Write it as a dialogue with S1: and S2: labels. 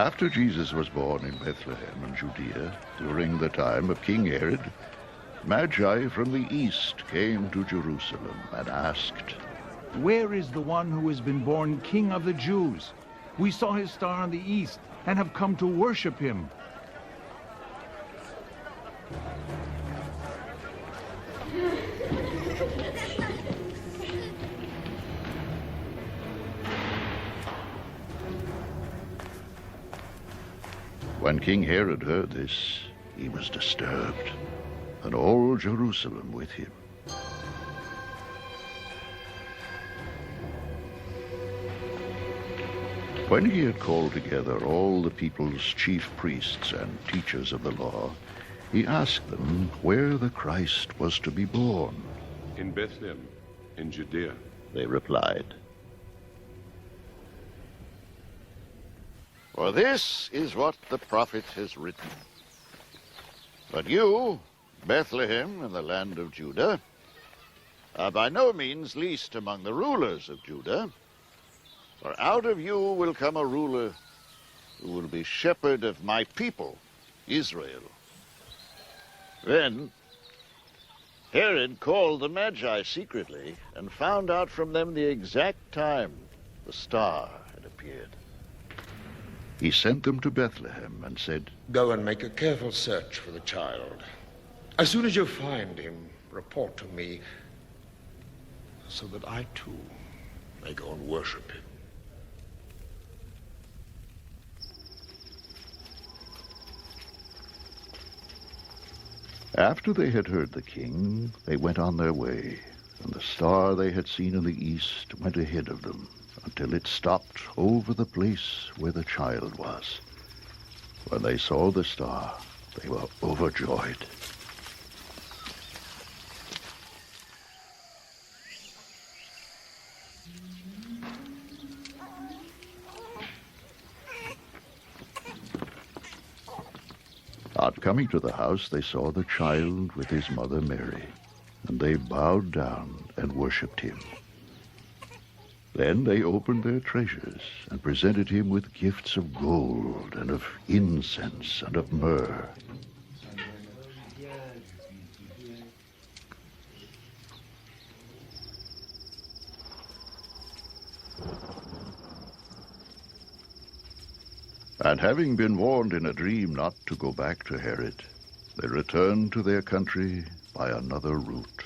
S1: After Jesus was born in Bethlehem in Judea, during the time of King Herod, Magi from the east came to Jerusalem and asked,
S2: "Where is the one who has been born King of the Jews? We saw his star in the east and have come to worship him."
S1: When King Herod heard this, he was disturbed, and all Jerusalem with him. When he had called together all the people's chief priests and teachers of the law, he asked them where the Christ was to be born.
S3: "In Bethlehem, in Judea,"
S1: they replied. "For this is what the prophet has written. But you, Bethlehem in the land of Judah, are by no means least among the rulers of Judah, for out of you will come a ruler who will be shepherd of my people, Israel." Then Herod called the Magi secretly and found out from them the exact time the star had appeared. He sent them to Bethlehem and said,
S4: "Go and make a careful search for the child. As soon as you find him, report to me, so that I too may go and worship him."
S1: After they had heard the king, they went on their way, and the star they had seen in the east went ahead of them, until it stopped over the place where the child was. When they saw the star, they were overjoyed. On coming to the house, they saw the child with his mother Mary, and they bowed down and worshipped him. Then they opened their treasures and presented him with gifts of gold and of incense and of myrrh. And having been warned in a dream not to go back to Herod, they returned to their country by another route.